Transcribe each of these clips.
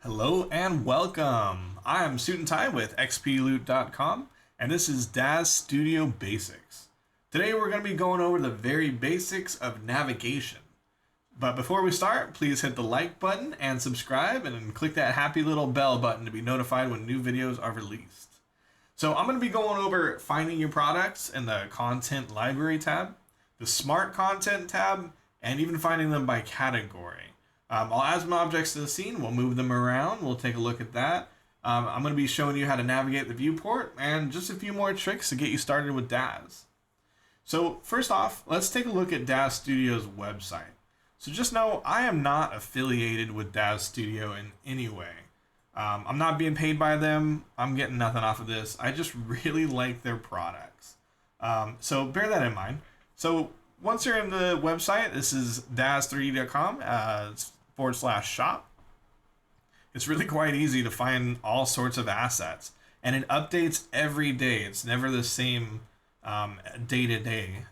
Hello and welcome. I am Suit and Tie with XPLoot.com, and this is Daz Studio Basics. Today we're going to be going over the very basics of navigation. But before we start, please hit the like button and subscribe, and then click that happy little bell button to be notified when new videos are released. So I'm going to be going over finding your products in the Content Library tab, the Smart Content tab, and even finding them by category. I'll add some objects to the scene, we'll move them around, we'll take a look at that. I'm going to be showing you how to navigate the viewport and just a few more tricks to get you started with Daz. So first off, let's take a look at Daz Studio's website. So just know I am not affiliated with Daz Studio in any way. I'm not being paid by them, I'm getting nothing off of this, I just really like their products. So bear that in mind. So once you're in the website, this is daz3d.com. /shop. It's really quite easy to find all sorts of assets, and it updates every day. It's never the same day to day,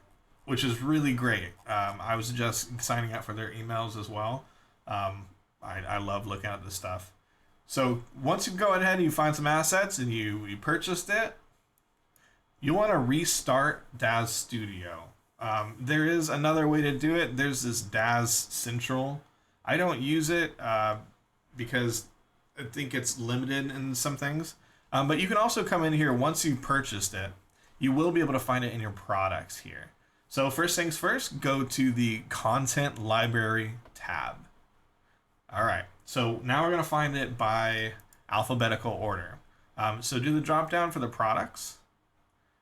which is really great. I was just signing up for their emails as well. I love looking at this stuff. So once you go ahead and you find some assets and you purchased it, you want to restart Daz Studio. There is another way to do it. There's this Daz Central. I don't use it because I think it's limited in some things. But you can also come in here once you purchased it. You will be able to find it in your products here. So first things first, go to the Content Library tab. All right, so now we're going to find it by alphabetical order. So do the drop down for the products.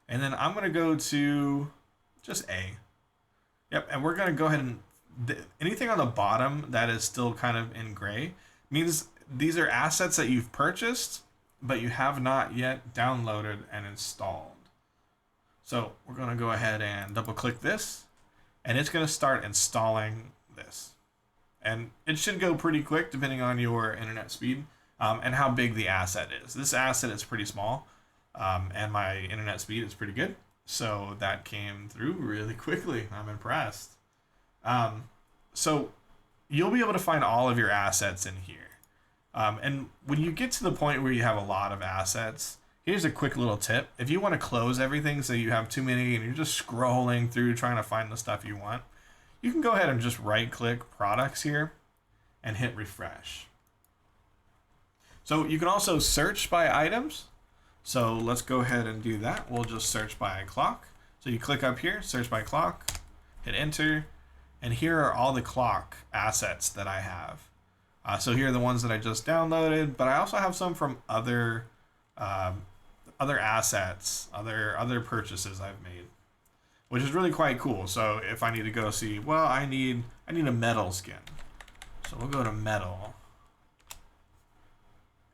And then I'm going to go to just A. Yep, and we're going to go ahead and anything on the bottom that is still kind of in gray means these are assets that you've purchased, but you have not yet downloaded and installed. So we're going to go ahead and double click this, and it's going to start installing this. And it should go pretty quick depending on your internet speed and how big the asset is. This asset is pretty small, and my internet speed is pretty good. So that came through really quickly. I'm impressed. So you'll be able to find all of your assets in here. And when you get to the point where you have a lot of assets, here's a quick little tip. If you want to close everything so you have too many and you're just scrolling through trying to find the stuff you want, you can go ahead and just right click products here and hit refresh. So you can also search by items. So let's go ahead and do that. We'll just search by clock. So you click up here, search by clock, hit enter, and here are all the clock assets that I have. So here are the ones that I just downloaded, but I also have some from other assets, other purchases I've made, which is really quite cool. So if I need to go see, well, I need a metal skin. So we'll go to metal.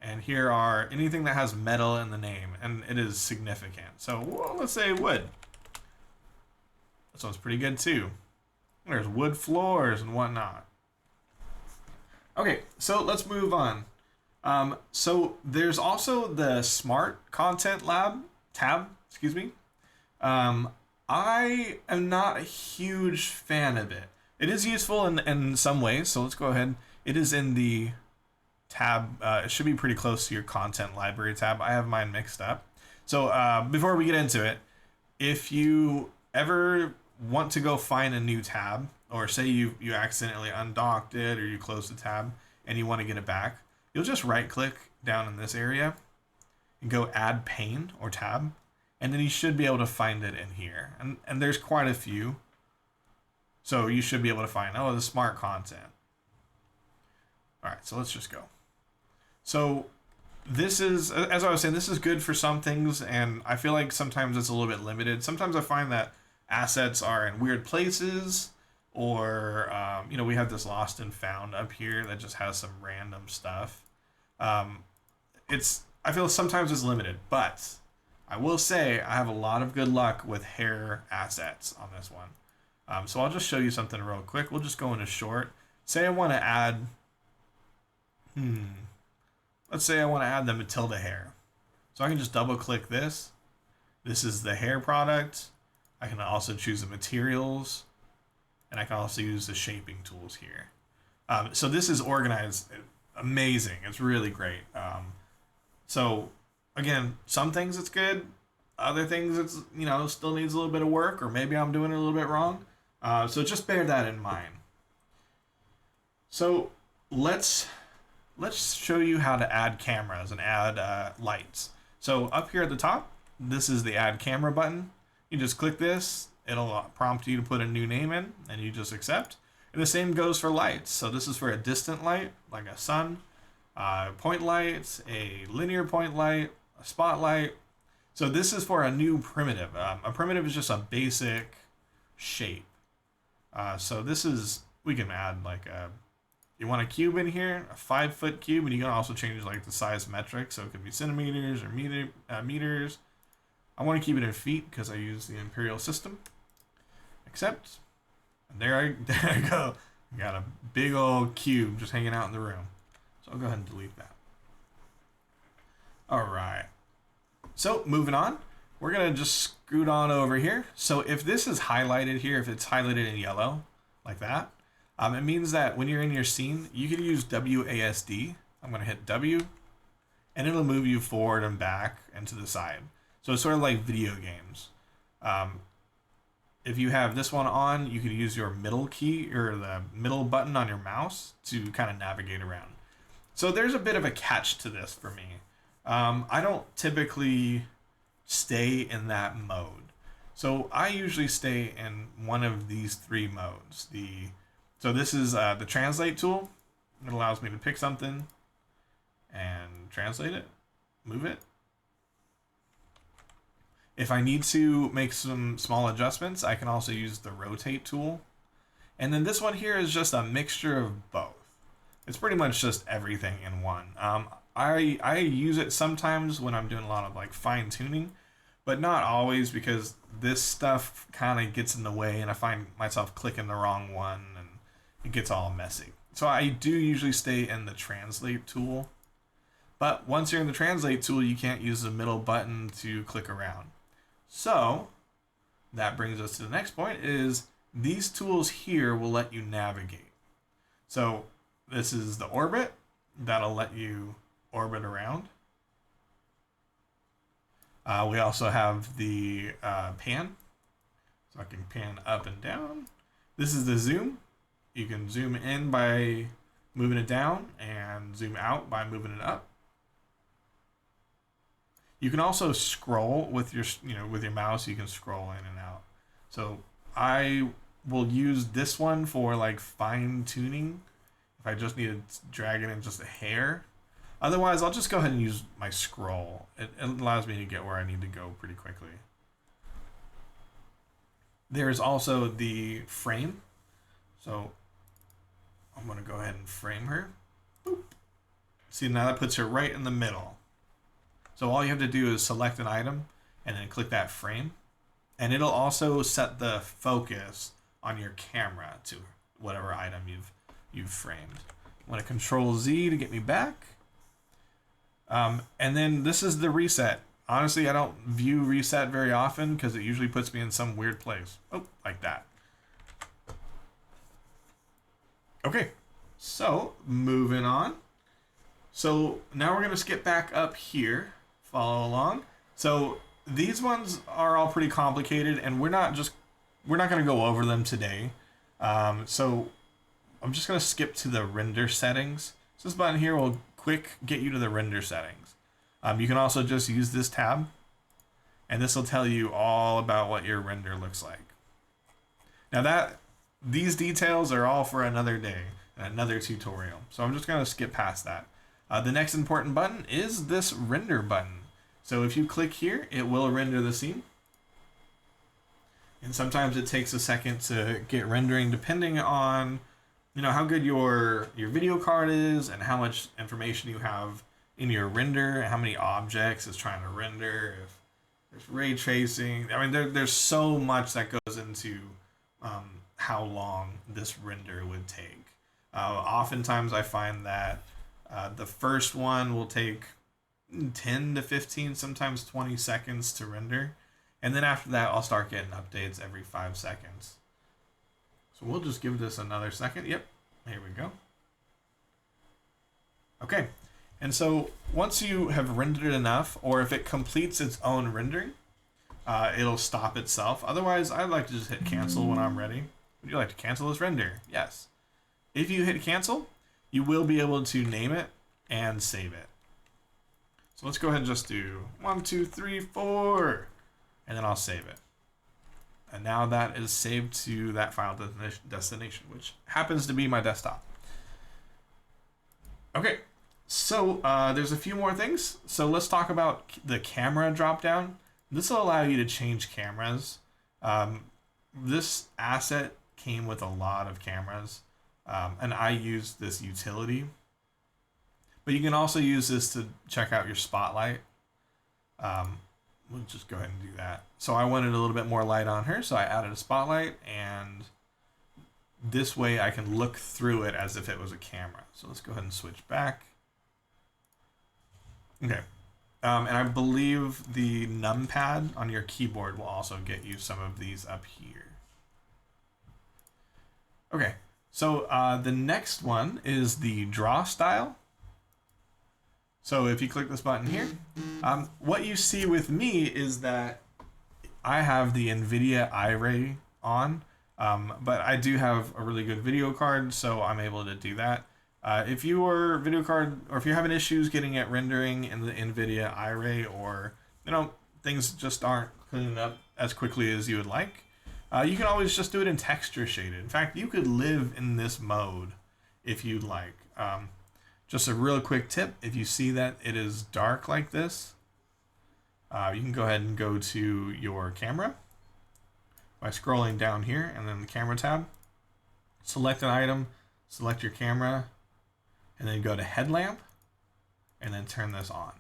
And here are anything that has metal in the name, and it is significant. So well, let's say wood. This one's pretty good too. There's wood floors and whatnot. Okay, so let's move on. So there's also the Smart Content Lab tab. Excuse me. I am not a huge fan of it. It is useful in some ways. So let's go ahead. It is in the tab. It should be pretty close to your Content Library tab. I have mine mixed up. So before we get into it, if you ever want to go find a new tab, or say you accidentally undocked it or you closed the tab and you want to get it back, you'll just right click down in this area and go add pane or tab, and then you should be able to find it in here. And there's quite a few. So you should be able to find, the smart content. All right, so let's just go. So this is, as I was saying, this is good for some things, and I feel like sometimes it's a little bit limited. Sometimes I find that assets are in weird places, or we have this lost and found up here that just has some random stuff. I feel sometimes it's limited, but I will say I have a lot of good luck with hair assets on this one. So I'll just show you something real quick. We'll just go into short. Say I want to add, let's say I want to add the Matilda hair. So I can just double click this. This is the hair product. I can also choose the materials, and I can also use the shaping tools here. So this is organized amazing. It's really great. So again, some things it's good, other things it's still needs a little bit of work, or maybe I'm doing it a little bit wrong. So just bear that in mind. So let's show you how to add cameras and add lights. So up here at the top, this is the add camera button. You just click this, it'll prompt you to put a new name in, and you just accept. And the same goes for lights. So this is for a distant light, like a sun, point light, a linear point light, a spotlight. So this is for a new primitive. A primitive is just a basic shape. So this is, we can add like you want a cube in here, a 5-foot cube, and you can also change like the size metric. So it could be centimeters or meters. I want to keep it in feet because I use the imperial system. Accept. And there I go. I got a big old cube just hanging out in the room. So I'll go ahead and delete that. All right. So moving on, we're gonna just scoot on over here. So if this is highlighted here, if it's highlighted in yellow, like that, it means that when you're in your scene, you can use WASD. I'm gonna hit W, and it'll move you forward and back and to the side. So it's sort of like video games. If you have this one on, you could use your middle key or the middle button on your mouse to kind of navigate around. So there's a bit of a catch to this for me. I don't typically stay in that mode. So I usually stay in one of these three modes. So this is the translate tool. It allows me to pick something and translate it, move it. If I need to make some small adjustments, I can also use the rotate tool. And then this one here is just a mixture of both. It's pretty much just everything in one. I use it sometimes when I'm doing a lot of like fine tuning, but not always, because this stuff kind of gets in the way and I find myself clicking the wrong one and it gets all messy. So I do usually stay in the translate tool. But once you're in the translate tool, you can't use the middle button to click around. So that brings us to the next point, is these tools here will let you navigate. So this is the orbit. That'll let you orbit around. We also have the pan. So I can pan up and down. This is the zoom. You can zoom in by moving it down and zoom out by moving it up. You can also scroll with your mouse. You can scroll in and out. So I will use this one for like fine tuning. If I just need to drag it in just a hair. Otherwise, I'll just go ahead and use my scroll. It allows me to get where I need to go pretty quickly. There's also the frame. So I'm going to go ahead and frame her. Boop. See, now that puts her right in the middle. So all you have to do is select an item and then click that frame. And it'll also set the focus on your camera to whatever item you've framed. I'm going to Control Z to get me back. And then this is the reset. Honestly, I don't view reset very often because it usually puts me in some weird place. Oh, like that. Okay, so moving on. So now we're going to skip back up here. Follow along. So these ones are all pretty complicated, and we're not going to go over them today. So I'm just going to skip to the render settings. So this button here will quick get you to the render settings. You can also just use this tab, and this will tell you all about what your render looks like. Now these details are all for another day, another tutorial. So I'm just going to skip past that. The next important button is this render button. So if you click here, it will render the scene. And sometimes it takes a second to get rendering depending on how good your video card is and how much information you have in your render and how many objects it's trying to render, if there's ray tracing. I mean, there's so much that goes into how long this render would take. Oftentimes I find that the first one will take 10 to 15, sometimes 20 seconds to render. And then after that, I'll start getting updates every 5 seconds. So we'll just give this another second. Yep, here we go. Okay, and so once you have rendered enough, or if it completes its own rendering, it'll stop itself. Otherwise, I'd like to just hit cancel when I'm ready. Would you like to cancel this render? Yes. If you hit cancel, you will be able to name it and save it. So let's go ahead and just do 1, 2, 3, 4, and then I'll save it. And now that is saved to that file destination, which happens to be my desktop. Okay, so there's a few more things. So let's talk about the camera dropdown. This will allow you to change cameras. This asset came with a lot of cameras, and I used this utility. But you can also use this to check out your spotlight. We'll just go ahead and do that. So I wanted a little bit more light on her, so I added a spotlight, and this way I can look through it as if it was a camera. So let's go ahead and switch back. Okay. And I believe the numpad on your keyboard will also get you some of these up here. Okay, so the next one is the draw style. So if you click this button here, what you see with me is that I have the NVIDIA iRay on, but I do have a really good video card, so I'm able to do that. If your video card, or if you're having issues getting it rendering in the NVIDIA iRay, or things just aren't cleaning up as quickly as you would like, you can always just do it in texture shaded. In fact, you could live in this mode if you'd like. Just a real quick tip, if you see that it is dark like this, you can go ahead and go to your camera by scrolling down here and then the camera tab. Select an item, select your camera, and then go to headlamp and then turn this on.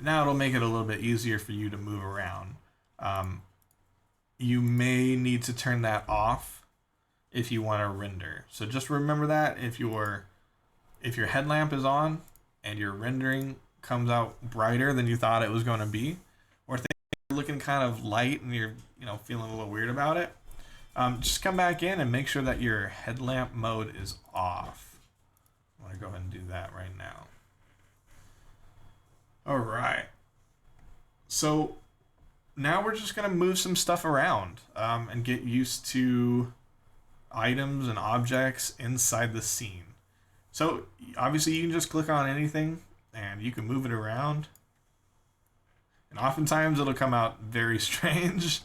Now it'll make it a little bit easier for you to move around. You may need to turn that off if you want to render. So just remember that if your headlamp is on and your rendering comes out brighter than you thought it was going to be, or things are looking kind of light and you're feeling a little weird about it, just come back in and make sure that your headlamp mode is off. I'm going to go ahead and do that right now. All right. So now we're just going to move some stuff around and get used to items and objects inside the scene. So obviously you can just click on anything and you can move it around. And oftentimes it'll come out very strange.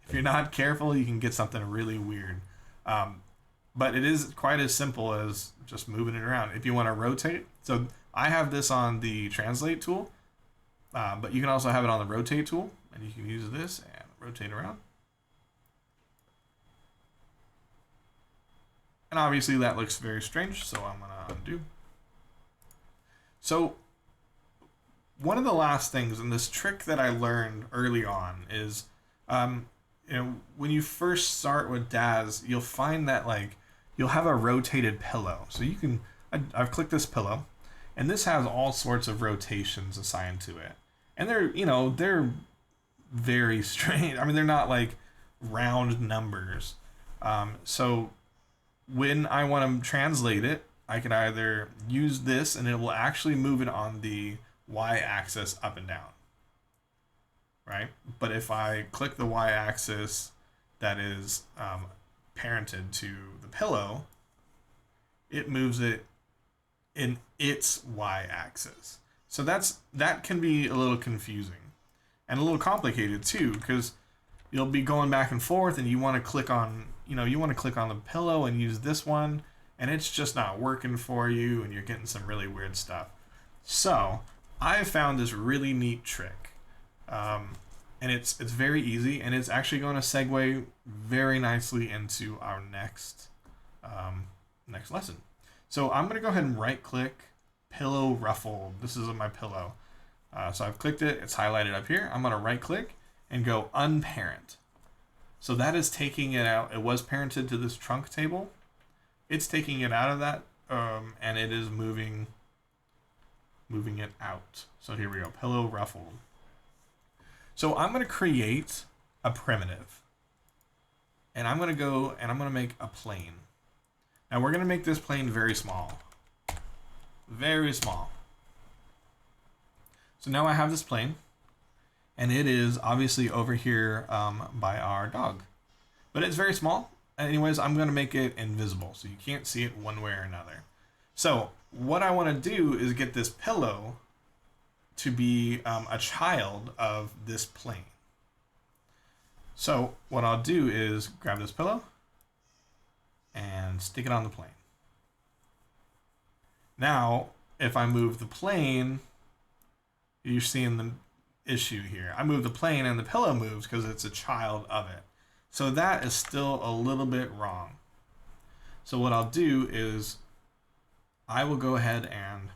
If you're not careful, you can get something really weird. But it is quite as simple as just moving it around. If you want to rotate, so I have this on the translate tool, but you can also have it on the rotate tool, and you can use this and rotate around. And obviously that looks very strange, so I'm going to undo. So one of the last things, and this trick that I learned early on is, when you first start with Daz, you'll find that you'll have a rotated pillow. So you can, I've clicked this pillow, and this has all sorts of rotations assigned to it. And they're very strange. I mean, they're not like round numbers. So when I want to translate it, I can either use this and it will actually move it on the y-axis up and down, right? But if I click the y-axis that is parented to the pillow, it moves it in its y-axis. So that can be a little confusing and a little complicated too, because you'll be going back and forth and you want to click on the pillow and use this one, and it's just not working for you and you're getting some really weird stuff. So I found this really neat trick, and it's very easy, and it's actually going to segue very nicely into our next lesson. So I'm going to go ahead and right click pillow ruffle. This is my pillow. So I've clicked it. It's highlighted up here. I'm going to right click and go unparent. So that is taking it out. It was parented to this trunk table. It's taking it out of that, and it is moving it out. So here we go, pillow ruffle. So I'm going to create a primitive, and I'm going to go and I'm going to make a plane. Now we're going to make this plane very small. Very small. So now I have this plane, and it is obviously over here by our dog. But it's very small. Anyways, I'm going to make it invisible, so you can't see it one way or another. So what I want to do is get this pillow to be a child of this plane. So what I'll do is grab this pillow and stick it on the plane. Now, if I move the plane, you're seeing the issue here. I move the plane and the pillow moves because it's a child of it. So that is still a little bit wrong. So what I'll do is I will go ahead and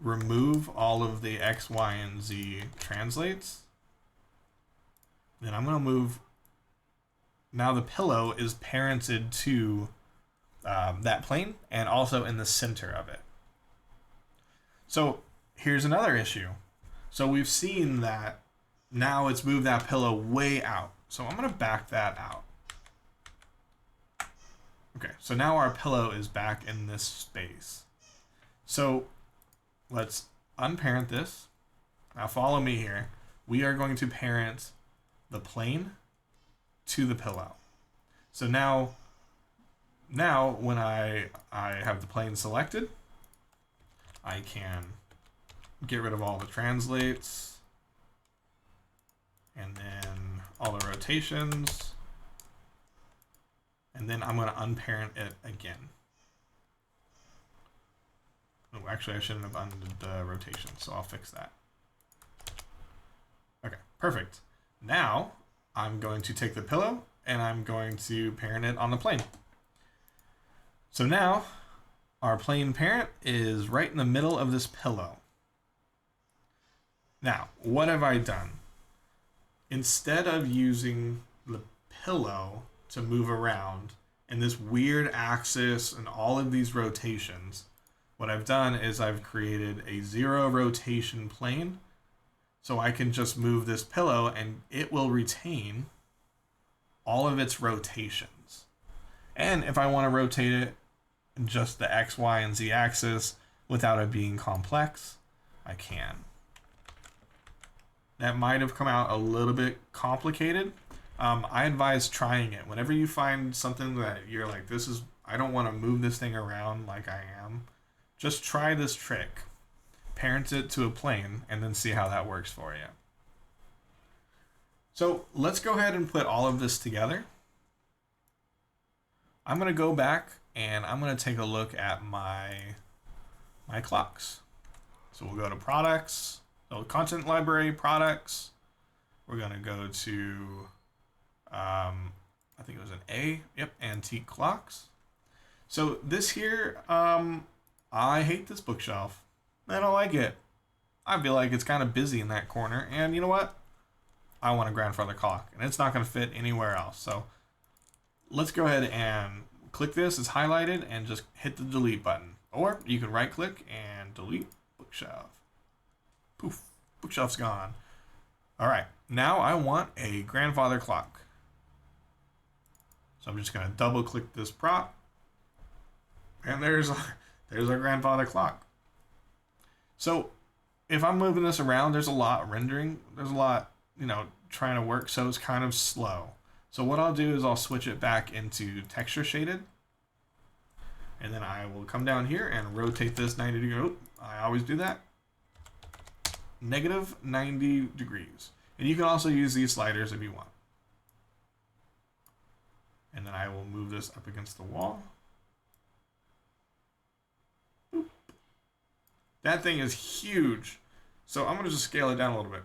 remove all of the X, Y, and Z translates. Then I'm going to move. Now the pillow is parented to that plane and also in the center of it. So here's another issue. So we've seen that now it's moved that pillow way out. So I'm going to back that out. Okay, so now our pillow is back in this space. So let's unparent this. Now follow me here. We are going to parent the plane to the pillow. So now when I have the plane selected, I can get rid of all the translates and then all the rotations, and then I'm going to unparent it again. Oh, actually I shouldn't have undid the rotation, so I'll fix that. Okay, perfect. Now I'm going to take the pillow and I'm going to parent it on the plane. So now our plane parent is right in the middle of this pillow. Now, what have I done? Instead of using the pillow to move around and this weird axis and all of these rotations, what I've done is I've created a 0 rotation plane. So I can just move this pillow and it will retain all of its rotations. And if I want to rotate it in just the X, Y, and Z axis without it being complex, I can. That might have come out a little bit complicated. I advise trying it. Whenever you find something that you're like, I don't want to move this thing around like I am, just try this trick. Parent it to a plane and then see how that works for you. So let's go ahead and put all of this together. I'm going to go back and I'm going to take a look at my clocks. So we'll go to products, so content library, products. We're going to go to, I think it was an A, yep, antique clocks. So this here, I hate this bookshelf. I don't like it. I feel like it's kind of busy in that corner. And you know what? I want a grandfather clock. And it's not going to fit anywhere else. So let's go ahead and click this. It's highlighted. And just hit the delete button. Or you can right click and delete bookshelf. Poof. Bookshelf's gone. Alright. Now I want a grandfather clock. So I'm just going to double click this prop. And there's our grandfather clock. So if I'm moving this around, there's a lot rendering. There's a lot, trying to work. So it's kind of slow. So what I'll do is I'll switch it back into texture shaded. And then I will come down here and rotate this 90 degrees. I always do that. Negative 90 degrees. And you can also use these sliders if you want. And then I will move this up against the wall. That thing is huge. So I'm going to just scale it down a little bit.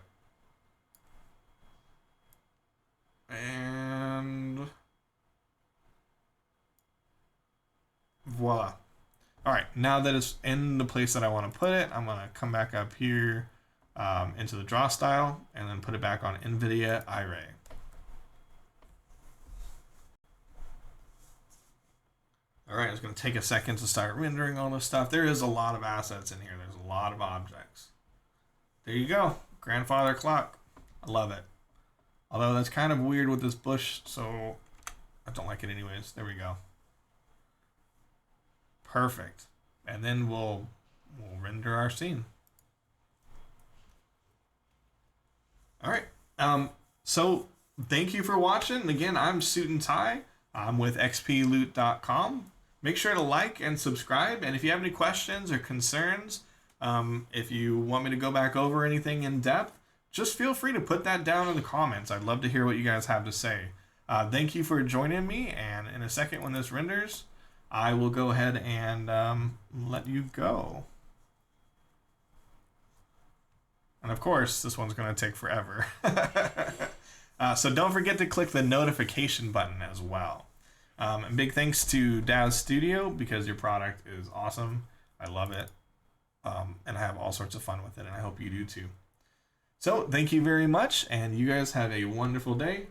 And voila. All right, now that it's in the place that I want to put it, I'm going to come back up here into the draw style and then put it back on NVIDIA iRay. All right, it's going to take a second to start rendering all this stuff. There is a lot of assets in here. There's a lot of objects. There you go. Grandfather clock. I love it. Although that's kind of weird with this bush, so I don't like it anyways. There we go. Perfect. And then we'll we'll render our scene. All right. So thank you for watching. Again, I'm Suit and Tie. I'm with XPLoot.com. Make sure to like and subscribe. And if you have any questions or concerns, if you want me to go back over anything in depth, just feel free to put that down in the comments. I'd love to hear what you guys have to say. Thank you for joining me. And in a second, when this renders, I will go ahead and let you go. And of course, this one's going to take forever. So don't forget to click the notification button as well. And big thanks to Daz Studio, because your product is awesome. I love it. And I have all sorts of fun with it, and I hope you do too. So thank you very much, and you guys have a wonderful day.